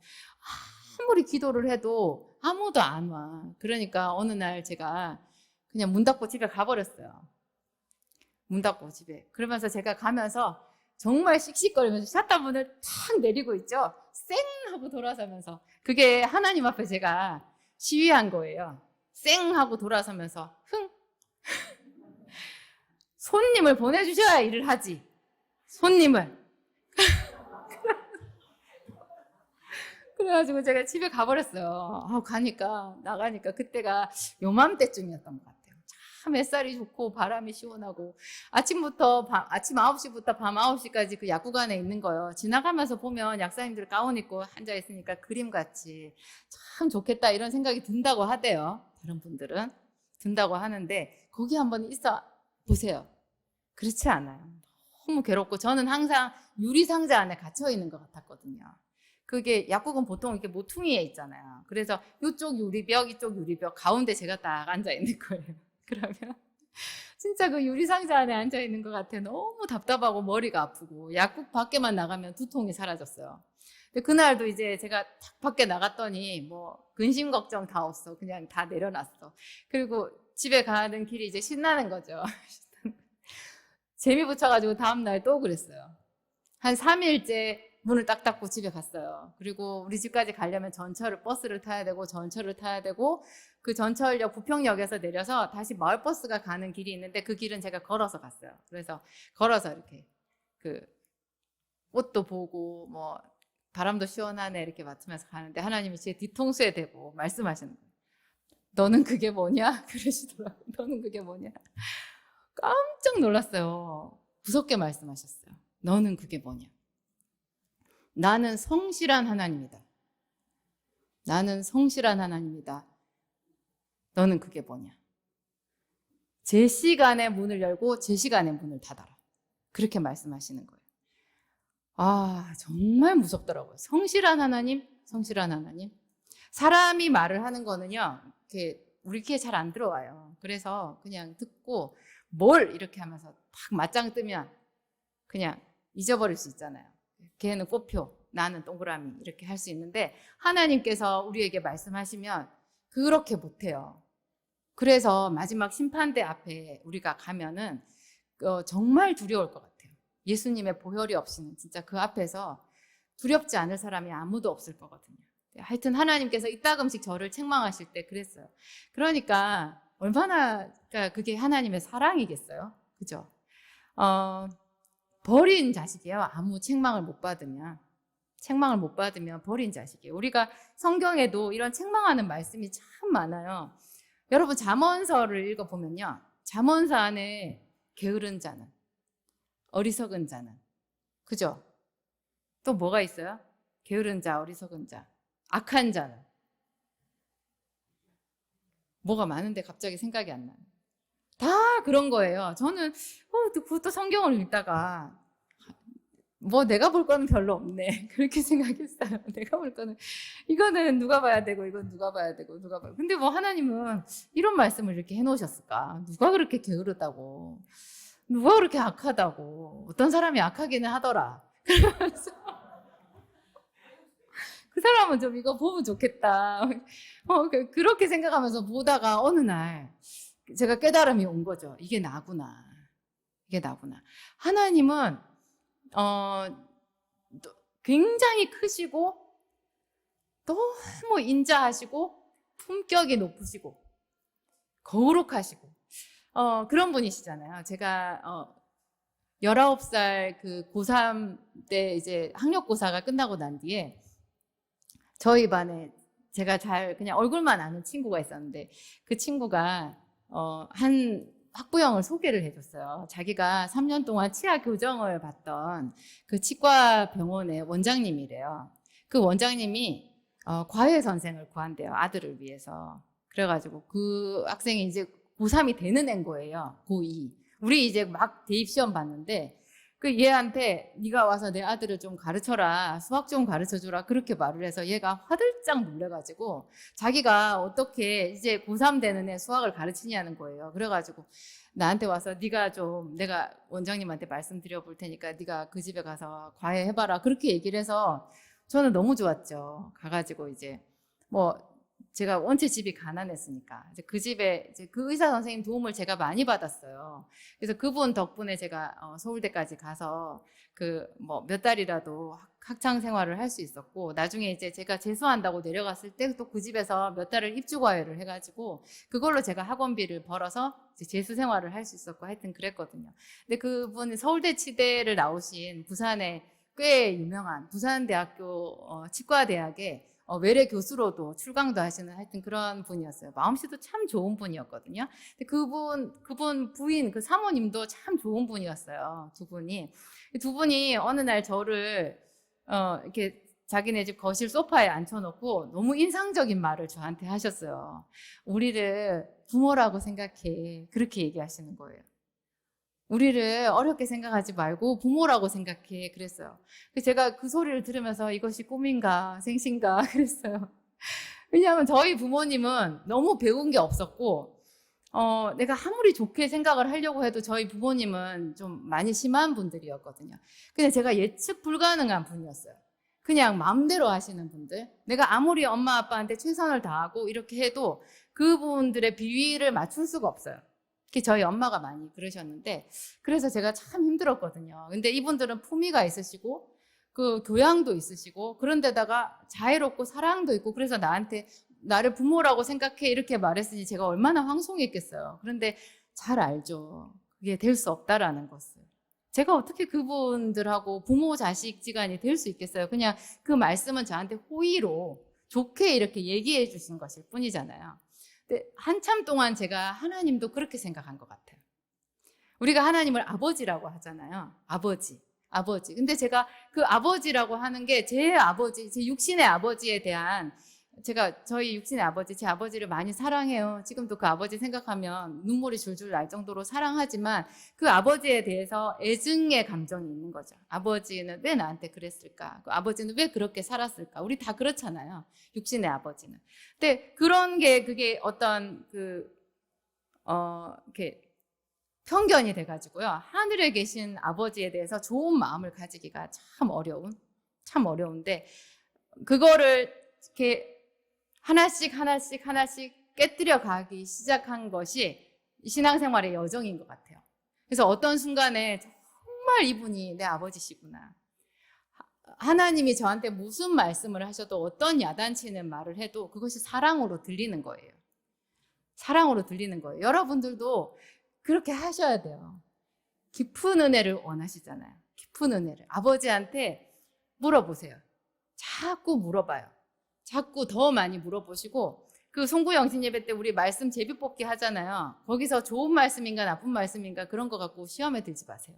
아무리 기도를 해도 아무도 안 와. 그러니까 어느 날 제가 그냥 문 닫고 집에 가버렸어요. 문 닫고 집에. 그러면서 제가 가면서 정말 씩씩거리면서 샷다문을 탁 내리고 있죠. 쌩 하고 돌아서면서. 그게 하나님 앞에 제가 시위한 거예요. 쌩 하고 돌아서면서 흥. 손님을 보내주셔야 일을 하지. 손님을. 그래가지고 제가 집에 가버렸어요. 나가니까 그때가 요맘때쯤이었던 것 같아요. 참 햇살이 좋고 바람이 시원하고 아침 9시부터 밤 9시까지 그 약국안에 있는 거예요. 지나가면서 보면 약사님들 가운 입고 앉아 있으니까 그림같이 참 좋겠다 이런 생각이 든다고 하대요. 다른 분들은 든다고 하는데 거기 한번 있어 보세요. 그렇지 않아요. 너무 괴롭고 저는 항상 유리상자 안에 갇혀 있는 것 같았거든요. 그게 약국은 보통 이렇게 모퉁이에 있잖아요. 그래서 이쪽 유리벽, 이쪽 유리벽 가운데 제가 딱 앉아 있는 거예요. 그러면 진짜 그 유리상자 안에 앉아 있는 것 같아. 너무 답답하고 머리가 아프고 약국 밖에만 나가면 두통이 사라졌어요. 근데 그날도 이제 제가 탁 밖에 나갔더니 뭐 근심 걱정 다 없어. 그냥 다 내려놨어. 그리고 집에 가는 길이 이제 신나는 거죠. 재미 붙여가지고 다음날 또 그랬어요. 한 3일째 문을 딱 닫고 집에 갔어요. 그리고 우리 집까지 가려면 버스를 타야 되고 전철을 타야 되고 그 전철역 부평역에서 내려서 다시 마을버스가 가는 길이 있는데 그 길은 제가 걸어서 갔어요. 그래서 걸어서 이렇게 그 꽃도 보고 뭐 바람도 시원하네 이렇게 맡으면서 가는데 하나님이 제 뒤통수에 대고 말씀하시는 거예요. 너는 그게 뭐냐? 그러시더라고요. 너는 그게 뭐냐? 깜짝 놀랐어요. 무섭게 말씀하셨어요. 너는 그게 뭐냐? 나는 성실한 하나님이다. 나는 성실한 하나님이다. 너는 그게 뭐냐? 제 시간에 문을 열고 제 시간에 문을 닫아라. 그렇게 말씀하시는 거예요. 아, 정말 무섭더라고요. 성실한 하나님, 성실한 하나님. 사람이 말을 하는 거는요, 우리 귀에 잘 안 들어와요. 그래서 그냥 듣고 뭘 이렇게 하면서 딱 맞짱 뜨면 그냥 잊어버릴 수 있잖아요. 걔는 꽃표, 나는 동그라미 이렇게 할 수 있는데 하나님께서 우리에게 말씀하시면 그렇게 못해요. 그래서 마지막 심판대 앞에 우리가 가면은 정말 두려울 것 같아요. 예수님의 보혈이 없이는 진짜 그 앞에서 두렵지 않을 사람이 아무도 없을 거거든요. 하여튼 하나님께서 이따금씩 저를 책망하실 때 그랬어요. 그러니까 얼마나 그게 하나님의 사랑이겠어요. 그죠? 버린 자식이에요. 아무 책망을 못 받으면 버린 자식이에요. 우리가 성경에도 이런 책망하는 말씀이 참 많아요. 여러분 잠언서를 읽어보면요. 잠언서 안에 게으른 자는, 어리석은 자는, 그죠? 또 뭐가 있어요? 게으른 자, 어리석은 자, 악한 자는. 뭐가 많은데 갑자기 생각이 안 나요. 다 그런 거예요. 저는 그것도 성경을 읽다가 뭐 내가 볼 거는 별로 없네 그렇게 생각했어요. 내가 볼 거는 이거는 누가 봐야 되고 이건 누가 봐야 되고 누가 봐야. 근데 뭐 하나님은 이런 말씀을 이렇게 해놓으셨을까? 누가 그렇게 게으르다고, 누가 그렇게 악하다고. 어떤 사람이 악하기는 하더라. 그러면서 그 사람은 좀 이거 보면 좋겠다. 그렇게 생각하면서 보다가 어느 날 제가 깨달음이 온 거죠. 이게 나구나. 이게 나구나. 하나님은 굉장히 크시고 너무 인자하시고 품격이 높으시고 거룩하시고 그런 분이시잖아요. 제가 19살 그 고3 때 이제 학력고사가 끝나고 난 뒤에 저희 반에 제가 그냥 얼굴만 아는 친구가 있었는데 그 친구가 한 학부형을 소개를 해줬어요. 자기가 3년 동안 치아 교정을 받던 그 치과 병원의 원장님이래요. 그 원장님이 과외 선생을 구한대요. 아들을 위해서. 그래가지고 그 학생이 이제 고3이 되는 애인 거예요. 고2. 우리 이제 막 대입시험 봤는데 그 얘한테 네가 와서 내 아들을 좀 가르쳐라, 수학 좀 가르쳐주라 그렇게 말을 해서 얘가 화들짝 놀래가지고 자기가 어떻게 이제 고3 되는 애 수학을 가르치냐는 거예요. 그래가지고 나한테 와서 내가 원장님한테 말씀드려 볼 테니까 네가 그 집에 가서 과외해봐라 그렇게 얘기를 해서 저는 너무 좋았죠. 가가지고 이제 뭐 제가 원체 집이 가난했으니까 이제 그 집에 이제 그 의사 선생님 도움을 제가 많이 받았어요. 그래서 그분 덕분에 제가 서울대까지 가서 그 뭐 몇 달이라도 학창 생활을 할 수 있었고 나중에 이제 제가 재수한다고 내려갔을 때 또 그 집에서 몇 달을 입주과외를 해가지고 그걸로 제가 학원비를 벌어서 이제 재수 생활을 할 수 있었고 하여튼 그랬거든요. 근데 그분이 서울대 치대를 나오신 부산의 꽤 유명한 부산대학교 치과대학의 외래 교수로도 출강도 하시는 하여튼 그런 분이었어요. 마음씨도 참 좋은 분이었거든요. 근데 그분 부인, 그 사모님도 참 좋은 분이었어요. 두 분이. 두 분이 어느 날 저를, 이렇게 자기네 집 거실 소파에 앉혀놓고 너무 인상적인 말을 저한테 하셨어요. 우리를 부모라고 생각해. 그렇게 얘기하시는 거예요. 우리를 어렵게 생각하지 말고 부모라고 생각해. 그랬어요. 제가 그 소리를 들으면서 이것이 꿈인가 생신가 그랬어요. 왜냐하면 저희 부모님은 너무 배운 게 없었고, 내가 아무리 좋게 생각을 하려고 해도 저희 부모님은 좀 많이 심한 분들이었거든요. 근데 제가 예측 불가능한 분이었어요. 그냥 마음대로 하시는 분들. 내가 아무리 엄마 아빠한테 최선을 다하고 이렇게 해도 그분들의 비위를 맞출 수가 없어요. 특히 저희 엄마가 많이 그러셨는데, 그래서 제가 참 힘들었거든요. 근데 이분들은 품위가 있으시고 그 교양도 있으시고 그런데다가 자애롭고 사랑도 있고, 그래서 나를 부모라고 생각해 이렇게 말했으니 제가 얼마나 황송했겠어요. 그런데 잘 알죠. 그게 될 수 없다라는 것을. 제가 어떻게 그분들하고 부모 자식 지간이 될 수 있겠어요. 그냥 그 말씀은 저한테 호의로 좋게 이렇게 얘기해 주신 것일 뿐이잖아요. 근데 한참 동안 제가 하나님도 그렇게 생각한 것 같아요. 우리가 하나님을 아버지라고 하잖아요. 아버지. 근데 제가 그 아버지라고 하는 게 제 아버지, 제 육신의 아버지에 대한, 제가 저희 육신의 아버지, 제 아버지를 많이 사랑해요. 지금도 그 아버지 생각하면 눈물이 줄줄 날 정도로 사랑하지만 그 아버지에 대해서 애증의 감정이 있는 거죠. 아버지는 왜 나한테 그랬을까? 그 아버지는 왜 그렇게 살았을까? 우리 다 그렇잖아요. 육신의 아버지는. 근데 그런 게 그게 어떤 이렇게 편견이 돼가지고요. 하늘에 계신 아버지에 대해서 좋은 마음을 가지기가 참 어려운데 그거를 이렇게 하나씩 깨뜨려 가기 시작한 것이 신앙생활의 여정인 것 같아요. 그래서 어떤 순간에 정말 이분이 내 아버지시구나. 하나님이 저한테 무슨 말씀을 하셔도 어떤 야단치는 말을 해도 그것이 사랑으로 들리는 거예요. 사랑으로 들리는 거예요. 여러분들도 그렇게 하셔야 돼요. 깊은 은혜를 원하시잖아요. 깊은 은혜를. 아버지한테 물어보세요. 자꾸 물어봐요. 자꾸 더 많이 물어보시고, 그 송구영신 예배 때 우리 말씀 제비뽑기 하잖아요. 거기서 좋은 말씀인가 나쁜 말씀인가 그런 거 갖고 시험에 들지 마세요.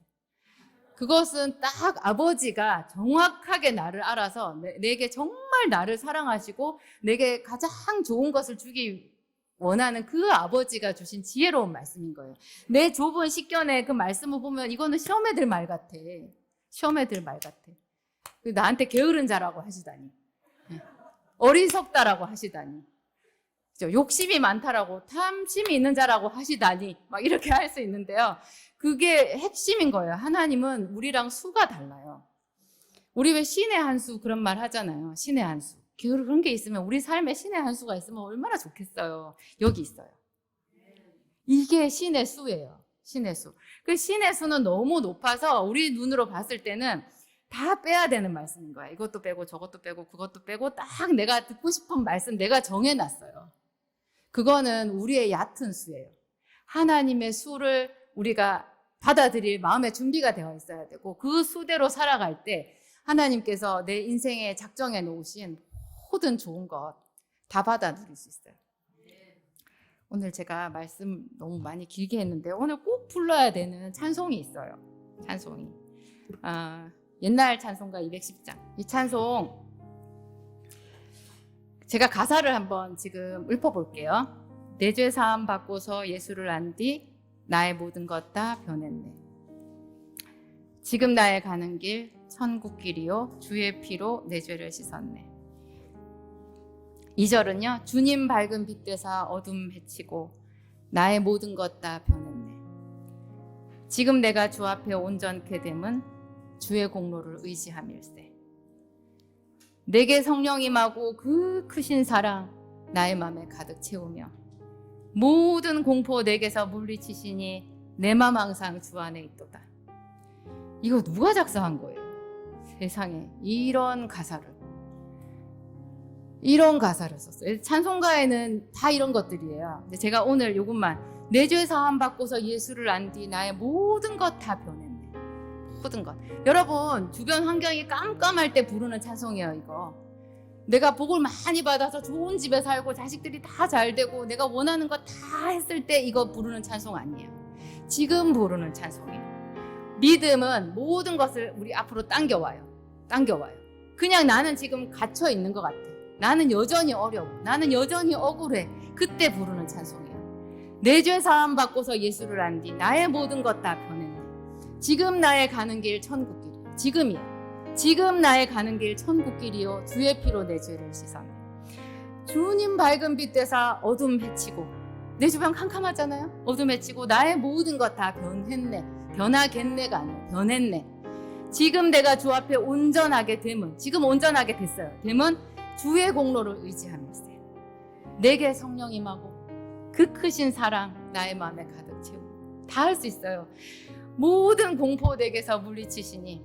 그것은 딱 아버지가 정확하게 나를 알아서 내게 정말 나를 사랑하시고 내게 가장 좋은 것을 주기 원하는 그 아버지가 주신 지혜로운 말씀인 거예요. 내 좁은 식견에 그 말씀을 보면 이거는 시험에 들 말 같아. 시험에 들 말 같아. 나한테 게으른 자라고 하시다니. 어리석다라고 하시다니. 욕심이 많다라고, 탐심이 있는 자라고 하시다니. 막 이렇게 할 수 있는데요. 그게 핵심인 거예요. 하나님은 우리랑 수가 달라요. 우리 왜 신의 한 수 그런 말 하잖아요. 신의 한 수. 그런 게 있으면, 우리 삶에 신의 한 수가 있으면 얼마나 좋겠어요. 여기 있어요. 이게 신의 수예요. 신의 수. 그 신의 수는 너무 높아서 우리 눈으로 봤을 때는 다 빼야 되는 말씀인 거야. 이것도 빼고 저것도 빼고 그것도 빼고 딱 내가 듣고 싶은 말씀 내가 정해놨어요. 그거는 우리의 얕은 수예요. 하나님의 수를 우리가 받아들일 마음의 준비가 되어 있어야 되고, 그 수대로 살아갈 때 하나님께서 내 인생에 작정해 놓으신 모든 좋은 것 다 받아 누릴 수 있어요. 오늘 제가 말씀 너무 많이 길게 했는데 오늘 꼭 불러야 되는 찬송이 있어요. 찬송이. 옛날 찬송가 210장. 이 찬송 제가 가사를 한번 지금 읊어볼게요. 내 죄 사함 받고서 예수를 안 뒤 나의 모든 것 다 변했네. 지금 나의 가는 길 천국 길이요 주의 피로 내 죄를 씻었네. 2절은요. 주님 밝은 빛 되사 어둠 헤치고 나의 모든 것 다 변했네. 지금 내가 주 앞에 온전케 됨은 주의 공로를 의지함일세. 내게 성령 임하고 그 크신 사랑 나의 맘에 가득 채우며 모든 공포 내게서 물리치시니 내 맘 항상 주 안에 있도다. 이거 누가 작사한 거예요? 세상에 이런 가사를 썼어요. 찬송가에는 다 이런 것들이에요. 근데 제가 오늘 이것만, 내 죄 사함 받고서 예수를 안 뒤 나의 모든 것 다 변했네. 모든 것. 여러분 주변 환경이 깜깜할 때 부르는 찬송이에요. 이거 내가 복을 많이 받아서 좋은 집에 살고 자식들이 다 잘 되고 내가 원하는 거 다 했을 때 이거 부르는 찬송 아니에요. 지금 부르는 찬송이에요. 믿음은 모든 것을 우리 앞으로 당겨와요. 그냥 나는 지금 갇혀 있는 것 같아. 나는 여전히 어려워. 나는 여전히 억울해. 그때 부르는 찬송이에요. 내 죄 사함 받고서 예수를 안 뒤 나의 모든 것 다 변했네. 지금 나의 가는 길 천국길이에요. 지금이에요. 지금 나의 가는 길 천국길이요 주의 피로 내 죄를 씻었네. 주님 밝은 빛 되사 어둠 헤치고 내 주변 캄캄하잖아요. 어둠 헤치고 나의 모든 것 다 변했네. 변하겠네가 아니에요. 변했네. 지금 내가 주 앞에 온전하게 됨은 지금 온전하게 됐어요. 됨은 주의 공로를 의지함일세요. 내게 성령 임하고 그 크신 사랑 나의 마음에 가득 채우고 다 할 수 있어요. 모든 공포 내게서 물리치시니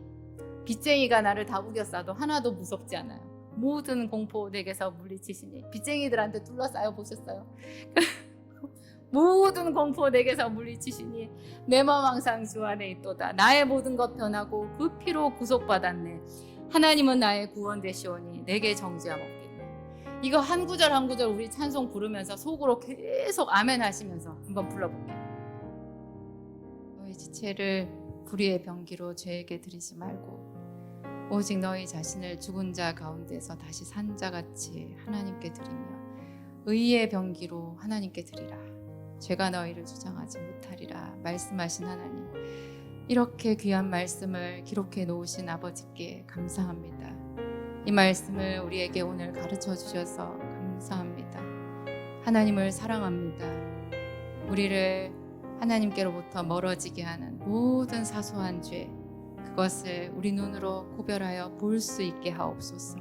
빚쟁이가 나를 다 우겨싸도 하나도 무섭지 않아요. 모든 공포 내게서 물리치시니 빚쟁이들한테 둘러싸여 보셨어요? 모든 공포 내게서 물리치시니 내 마음 항상 주 안에 있도다. 나의 모든 것 변하고 그 피로 구속받았네. 하나님은 나의 구원 되시오니 내게 정죄함 없겠네. 이거 한 구절 한 구절 우리 찬송 부르면서 속으로 계속 아멘 하시면서 한번 불러볼게요. 너희 지체를 불의의 병기로 죄에게 드리지 말고 오직 너희 자신을 죽은 자 가운데서 다시 산 자같이 하나님께 드리며 의의 병기로 하나님께 드리라. 죄가 너희를 주장하지 못하리라 말씀하신 하나님, 이렇게 귀한 말씀을 기록해 놓으신 아버지께 감사합니다. 이 말씀을 우리에게 오늘 가르쳐 주셔서 감사합니다. 하나님을 사랑합니다. 우리를 하나님께로부터 멀어지게 하는 모든 사소한 죄, 그것을 우리 눈으로 구별하여 볼 수 있게 하옵소서.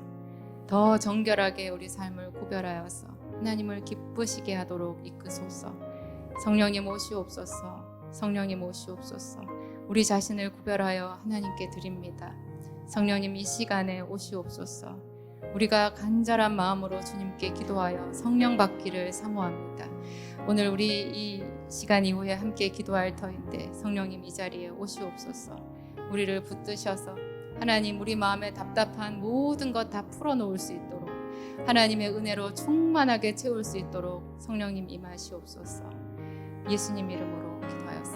더 정결하게 우리 삶을 구별하여서 하나님을 기쁘시게 하도록 이끄소서. 성령님 오시옵소서. 성령님 오시옵소서. 우리 자신을 구별하여 하나님께 드립니다. 성령님 이 시간에 오시옵소서. 우리가 간절한 마음으로 주님께 기도하여 성령 받기를 사모합니다. 오늘 우리 이 시간 이후에 함께 기도할 터인데 성령님 이 자리에 오시옵소서. 우리를 붙드셔서 하나님 우리 마음에 답답한 모든 것 다 풀어놓을 수 있도록 하나님의 은혜로 충만하게 채울 수 있도록 성령님 임하시옵소서. 예수님 이름으로 기도하였습니다.